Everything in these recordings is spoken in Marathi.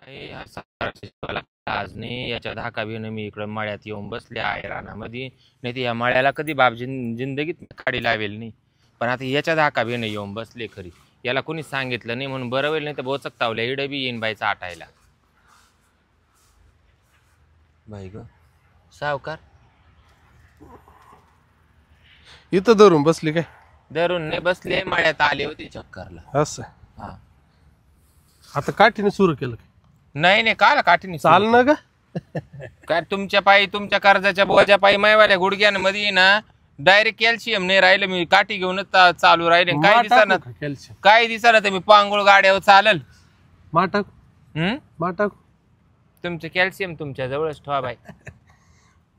काही असा शिकवायला आज नाही याच्या धाकावीनं मी इकडं मळ्यात येऊन बसले आहे रानामध्ये. नाही तर या मळ्याला कधी बाप जिंदगीत खाडी लावेल नाही. पण आता याच्या धाकावीनं येऊन बसले खरी. याला कोणी सांगितलं नाही म्हणून बरं होईल, नाही तर बोचक तावल्या इडं बी येईन बाईचा आटायला. बाई ग सावकार इथं धरून बसली काय? धरून नाही बसले, मळ्यात आले होते चक्करला. असं हा आता काठीने सुरू केलं काय? नाही नाही काला काठीने चाल ना ग. काय तुमच्या पायी तुमच्या कर्जाच्या बोजा पायी मायवाल्या गुडघ्यांमध्ये ना डायरेक्ट कॅल्शियम नाही राहिलं. मी काठी घेऊनच चालू राहिले. काय दिसणार कॅल्शियम काय दिसणार मी पांगुळ गाड्यावर चालल. माटक माटक तुमचं कॅल्शियम तुमच्या जवळच ठेवा बाई.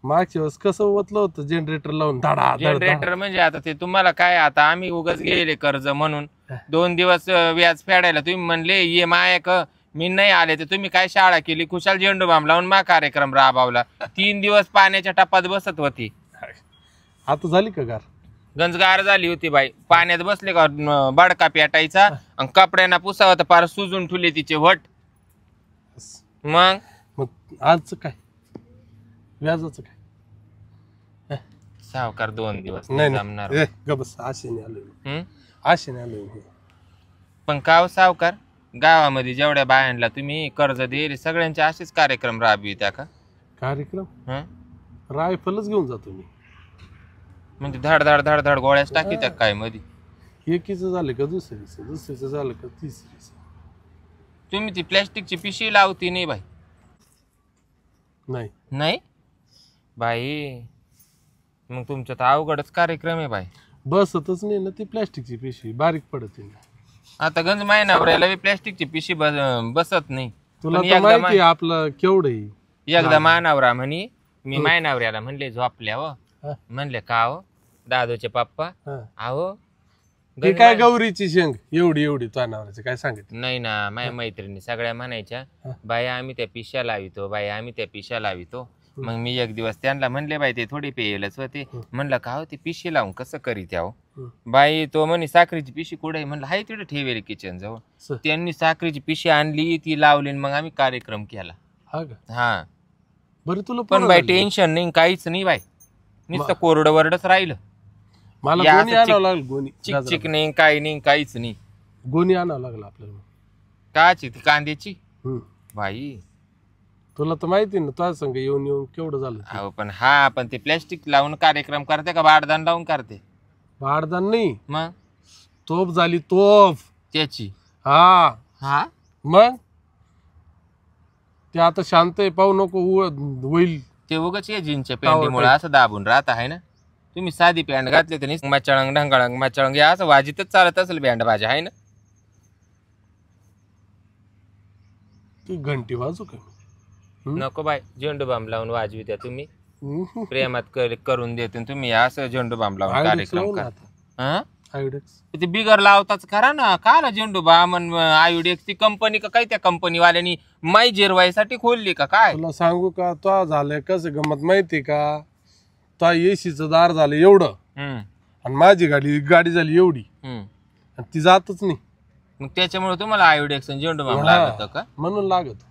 मागच्या वेळेस कसं ओतलं होतं जनरेटर लावून धडा जनरेटर म्हणजे आता ते तुम्हाला काय, आता आम्ही उगाच गेले कर्ज म्हणून 2 दिवस व्याज फेडायला तुम्ही म्हणले ये मायक मी नाही आले, तर तुम्ही काय शाळा केली खुशाल झेंडू बाम लावून मा कार्यक्रम राबवला. 3 दिवस पाण्याच्या टपात बसत होती. आता झाली का गार? गंजगार झाली होती बाई. पाण्यात बसले का बडका पेटायचा आणि कपड्यांना पुसावं तर पार सुजून ठेवले तिचे वट. मग आजचं काय व्याजाचं काय? सावकार 2 दिवस नाही जमणार. गबस आशेने आलोय, आशेने आलोय. पण काव सावकार गावामध्ये जेवढ्या बायांना तुम्ही कर्ज दिले सगळ्यांचे असेच कार्यक्रम राबवित्या का? कार्यक्रम रायफलच घेऊन जातो मी. म्हणजे धड धड धड धड गोळ्याच टाकी त्या काय मध्ये. एकीचं झालं का दुसरीचं, दुसरीचं झालं का तिसरीचं. तुम्ही ती प्लॅस्टिकची पिशवी लावती नाही बाई? नाही नाही बाई, मग तुमचं तर अवघडच कार्यक्रम आहे बाई. बसतच नाही ना ती प्लॅस्टिकची पिशवी, बारीक पडते ना. आता गंज महिनाभराला बी प्लॅस्टिकची पिशवी बसत नाही. तुला तर माहिती आपलं केवढं आहे. एकदा मानावरा म्हणी मी मायनावऱ्याला म्हणले झोपल्या हो, म्हणले का हो दादूचे पप्पा आहो ती काय गौरीची शेंग एवढी एवढी तुझ्या काय सांगितलं नाही ना. माझ्या मैत्रिणी सगळ्या म्हणायच्या बाई आम्ही त्या पिशा लावितो, बाई आम्ही त्या पिशा लावितो. मग मी एक दिवस त्यांना म्हणले बाई ते थोडी पेयलच होते. म्हणलं का हो ती पिशी लावून कसं करीत याव बाई. तो म्हणे साखरेची पिशी कुठे? म्हणलं हाय तिथे ठेवेल किचन जवळ. त्यांनी साखरेची पिशी आणली ती लावली मग आम्ही कार्यक्रम केला. हा बरं तुला पण बाई टेन्शन नाही काहीच नाही बाई, नुसतं कोरडं वरडच राहिलं. मला गोणी आणावं लागलं. गोणी चिकचिक नाही काही नाही काहीच नाही. गोणी आणावं लागलं आपल्याला. काची ती कांद्याची बाई? तुला तर माहिती ना तुझ्या संग येऊन येऊन केवढं झालं. अहो पण ते प्लॅस्टिक लावून कार्यक्रम करते का बारदान लावून करते? बारदान नाही, मग तोफ झाली तोफ त्याची. हा मग ते आता शांत आहे, पाहू नको होईल. ते उगाच या जीनच्या पॅन्टीमुळे असं दाबून राहत आहे ना. तुम्ही साधी पॅन्ट घातली तर मचळंग ढंगाळंग मचळंग या असं वाजितच चालत असेल बँड बाजा आहे ना. ती घंटी वाजू का? नको बाय, झेंडू बाम लावून वाजवी द्या तुम्ही. प्रेमात करून देते तुम्ही असं झेंडू बाम लावून कार्यक्रम करता. ते बिगर लावताच करा ना. काला झेंडू बाम आयुडेक्स ती कंपनी का काय? त्या कंपनी वाल्यांनी माई जिरवायसाठी खोलली का काय? तुला सांगू का तो झालंय कसं गमत माहिती का? तो एसीचं दार झालं एवढं आणि माझी गाडी झाली एवढी आणि ती जातच नाही. मग त्याच्यामुळे तुम्हाला आयुडेक्स झेंडू बाम लागत का? म्हणून लागत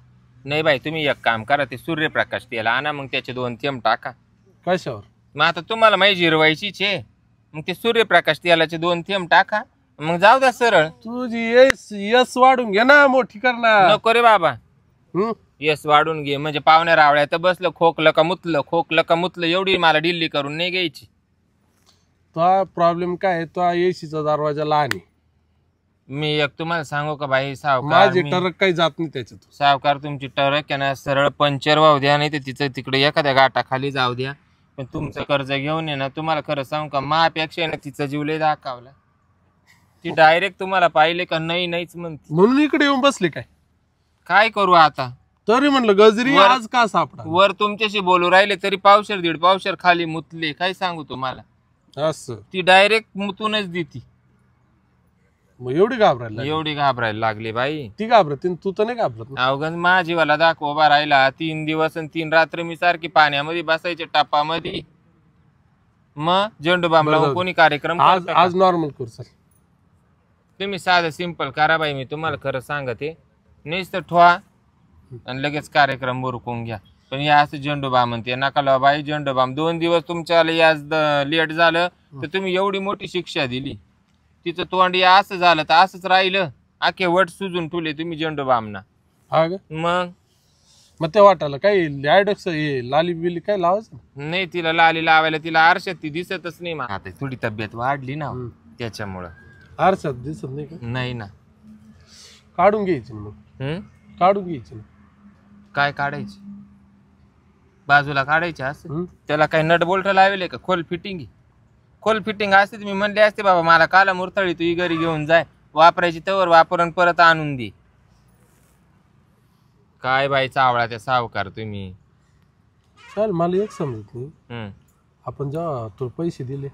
नाही बाई. तुम्ही एक काम करा, ते सूर्यप्रकाश तेल आणा मग त्याचे 2 थेंब टाका. कशावर? मग आता तुम्हाला माई जिरवायचीच आहे, मग ते सूर्यप्रकाश तेलाचे 2 थेंब टाका मग जाऊ द्या सरळ. तुझी यस वाढून घे ना, मोठी करणार नको रे बाबा. यस वाढून घे म्हणजे पाहुण्या रावळ्या तर बसलं खोकलं का मुतलं एवढी मला डिल्ली करून नाही घ्यायची. तो प्रॉब्लेम काय आहे? तो एसीचा दरवाजा लहान आहे. मी एक तुम्हाला सांगू का बाई सावकार, माझी टरक काही जात नाही त्याच्यात. सावकार तुमची टरक आहे ना सरळ पंक्चर वाहू द्या, नाही तर तिचं तिकडे एखाद्या गाठाखाली जाऊ द्या. पण तुमचं कर्ज घेऊन ये ना, तुम्हाला खरं सांगू का मापेक्षा ना तिचा जीव लय दाखवला. ती डायरेक्ट तुम्हाला पाहिले का नाहीच म्हणते. म्हणून इकडे येऊन बसले काय करू आता? तरी म्हणलं गजरी आज का सापडा. वर तुमच्याशी बोलू राहिले तरी 1.5 1.5 पावशेर खाली मुतले. काय सांगू तुम्हाला. असं ती डायरेक्ट मुतूनच देती. मग एवढी घाबरायला लागली बाई. ती घाबरत तू तर नाही घाबरत? अवघण माझीवाला दाखव उभा राहिला 3 दिवस आणि 3 रात्र मी सारखी पाण्यामध्ये बसायचे टापामध्ये. मग झेंडू बाम लावून कोणी कार्यक्रम आज नॉर्मल कर सर. तुम्ही साधं सिंपल करा बाई. मी तुम्हाला खरं सांगते नुसतं ठोवा आणि लगेच कार्यक्रम उरकून घ्या. पण या असं झेंडूबाम म्हणते नका लावा बाई झेंडूबाम. 2 दिवस तुमच्या याच लेट झालं तर तुम्ही एवढी मोठी शिक्षा दिली. तिचं तोंड या असं झालं तर असंच राहिलं. आखे वट सुजून ठेवले तुम्ही झेंडूबामना. हा ग मग ते वाटायला काही लायडक्स लाली बिली काय लावायचं नाही. तिला लाली लावायला तिला आरशात ती दिसतच नाही. आता थोडी तब्येत वाढली ना त्याच्यामुळं आरशात दिसत नाही का? नाही ना. काढून घ्यायची मग. काढून घ्यायची ना. काय काढायची? बाजूला काढायची असं? त्याला काही नट बोल्ट लावले का? खोल फिटिंग? खोल फिटिंग असते तुम्ही म्हणले असते बाबा मला काला मुरतळी तू घरी घेऊन जाय वापरायची तवर वापरून परत आणून दे. काय बाई चावळा त्या सावकार तुम्ही. चल मला एक समजत नाही. आपण जेव्हा तुला पैसे दिले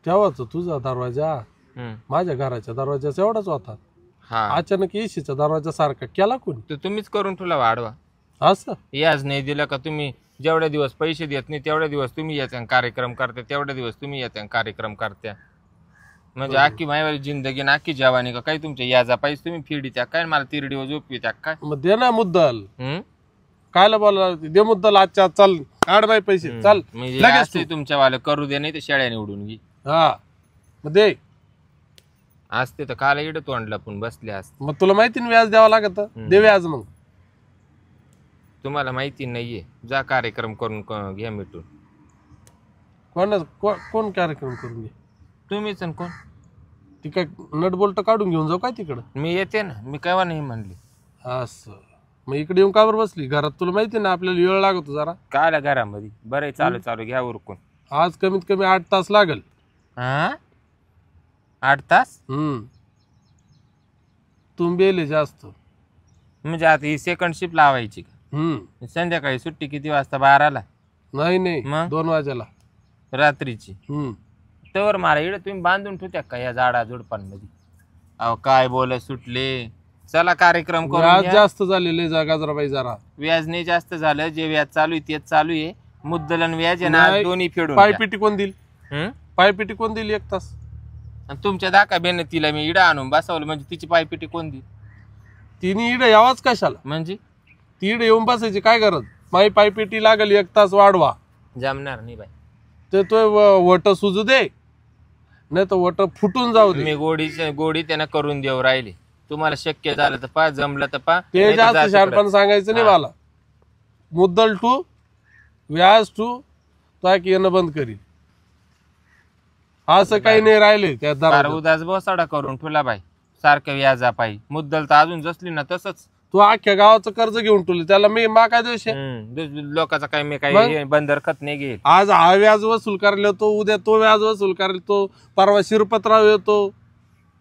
तेव्हाच तुझा दरवाजा माझ्या घराच्या दरवाजाचा एवढाच होता. अचानक एसीचा दरवाजा सारखा केला कोणी? तर तुम्हीच करून ठेवला वाढवा. असं याच नाही दिलं का? तुम्ही जेवढ्या दिवस पैसे देत नाही तेवढ्या दिवस तुम्ही याचा कार्यक्रम करता, तेवढ्या दिवस तुम्ही याचा कार्यक्रम करत्या. म्हणजे आखी मायवाली जिंदगी ना आखी जवानी का काही तुमच्या याचा पैसे तुम्ही फिडी त्या काय मला तिरडीवर झोपवी त्या काय? मग दे ना मुद्दल. कायला बोला दे मुद्दल. आजच्या चल काढ बाई पैसे चल म्हणजे तुमच्या वाला करू दे नाही तर शेळ्या निवडून घे. हा मग दे. असते तर काला इडं तोंडला पण बसले असते. मग तुला माहिती ना व्याज द्यावं लागत. दे व्याज. मग तुम्हाला माहिती नाहीये. जा कार्यक्रम करून घ्या मिटून. कोण कार्यक्रम करून घे? तुम्हीच कोण? ती काय नट बोल्ट काढून घेऊन जाऊ काय तिकडं? मी येते ना. मी केव्हा नाही म्हणली. असं मग इकडे येऊन का बरं बसली? घरात तुला माहिती ना आपल्याला वेळ लागतो जरा. काला घरामध्ये बरं चालू चालू घ्या उरकून. आज कमीत कमी 8 तास लागल. 8 तास? तुम्ही बेले जास्त. म्हणजे आता ही सेकंड शिफ्ट लावायची का? संध्याकाळी सुट्टी किती वाजता? 12ला? नाही नाही 2 वाजेला रात्रीची. तर मला इकडे तुम्ही बांधून ठेवत्या का या झाडा झुडपांमध्ये? अहो काय बोल सुटले. चला कार्यक्रम करू. व्याज जास्त झालेले गाजराबाई जरा. व्याज नाही जास्त झालं. जे व्याज चालू आहे तेच चालू आहे. मुद्दलन व्याज आहे ना दोन्ही फेडून. पायपिटी कोण देईल? पायपिटी कोण देईल 1 तास? तुमच्या दाका बेन तिला मी इडा आणून बसवलं म्हणजे तिची पायपिटी कोण देईल? तिने इडं यावाच कशाला? म्हणजे ती इडं येऊन बसायची काय गरज? माई पायपिटी लागल 1 तास वाढवा. जमणार नाही बाई. ते तो वट सुजू दे नाही तर वट फुटून जाऊ दे. मी गोडी त्यांना करून देऊ राहिले. तुम्हाला शक्य झालं तर पा, जमलं तर पा. ते जास्त शानपण सांगायचं नाही मला. मुद्दल टू व्याज टू तो येणं बंद करील. असं काही नाही राहिले त्या दरात. उदास बसाडा करून ठेवला बाई सारखं व्याजा पायी. मुद्दल तर अजून जसली ना तसंच. तू अख्ख्या गावाचं कर्ज घेऊन ठेवलं त्याला मी काय दोष? लोकांचा काही मी काही बंदरखत नाही घेईल. आज हा व्याज वसूल करायला येतो, उद्या तो व्याज वसूल करायला येतो, परवा शिरपत्राव येतो.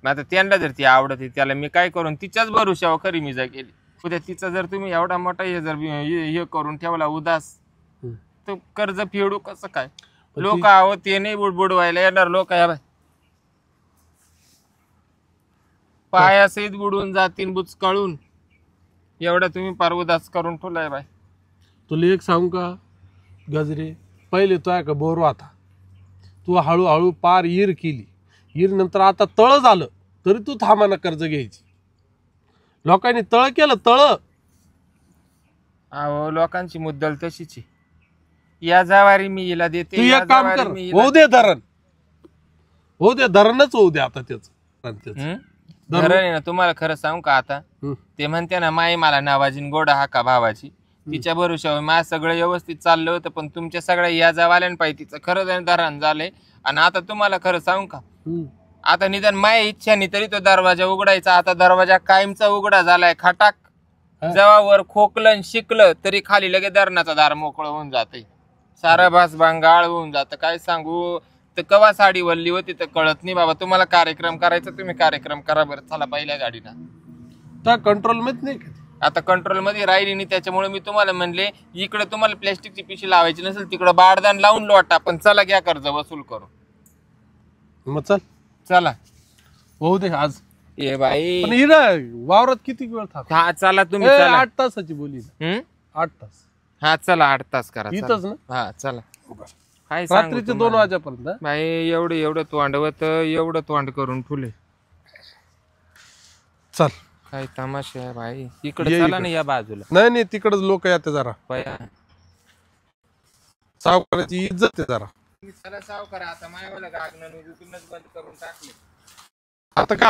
आता त्यांना जर ती आवडते त्याला मी काय करून तिच्याच भरोशावर खरी मी जा केली. उद्या तिचा जर तुम्ही एवढा मोठा हे जर हे करून ठेवला उदास तर कर्ज फेडू कसं काय? लोक आहो ते नाही बुडवायला येणार. लोक या बाय पायासहित बुडून जातील बुचकाळून. एवढा तुम्ही पार उदास करून ठेवलाय बाय. तुला एक सांगू का गजरे? पहिले तो आहे का बोर आता तू हळूहळू पार ईर केली. ईर नंतर आता तळ झालं तरी तू थांबाना कर्ज घ्यायची. लोकांनी तळ केलं तळ. अहो लोकांची मुद्दल तशीच आहे. या जावारी मी हिला देते. तू एक काम कर होऊ दे धरण. होऊ दे धरणच होऊ दे आता त्याच धरण आहे ना. तुम्हाला खरं सांगू का आता ते म्हणते ना माई मला नावाजीन गोडा हाका भावाची. तिच्या भरोशावर माझं सगळं व्यवस्थित चाललं होतं पण तुमच्या सगळ्या या जावाल्यान पाहिजे तिचं खरं धरण झालंय. आणि आता तुम्हाला खरं सांगू का आता निदान माझ्या इच्छाने तरी तो दरवाजा उघडायचा. आता दरवाजा कायमचा उघडा झालाय. खटाक जवावर खोकलं शिकलं तरी खाली लगे धरणाचा दार मोकळं होऊन जाते. सारा भास भांगाळ होऊन जातं. काय सांगू तर कवा साडी वल्ली होती तर कळत नाही बाबा. तुम्हाला कार्यक्रम करायचा तुम्ही कार्यक्रम करा बरं. चला पहिल्या गाडीला कंट्रोल मध्ये नाही. आता कंट्रोल मध्ये राहिली नाही त्याच्यामुळे मी तुम्हाला म्हणले इकडे तुम्हाला प्लॅस्टिकची पिशी लावायची नसेल तिकडे बारदान लावून लोटा. पण चला घ्या कर्ज वसूल करू. मग चल चला होऊ दे आज. ये बाई वावरात किती वेळ थांब? हा चला तुम्ही. 8 तासाची बोली. 8 तास. हा चला 8 तास करा इथंच ना. हा चला. काय रात्रीचे 2 वाजेपर्यंत बाई एवढं तोंडवत एवढं तोंड करून फुले. चल काय तमाशा आहे भाई. इकडे ये चला इकडे. ना या बाजूला. नाही नाही तिकडच लोक येते जरा. बया सावकाराची इज्जत आहे जरा. चला सावकार आता मायवाला गागणं बंद करून टाकले. आता काय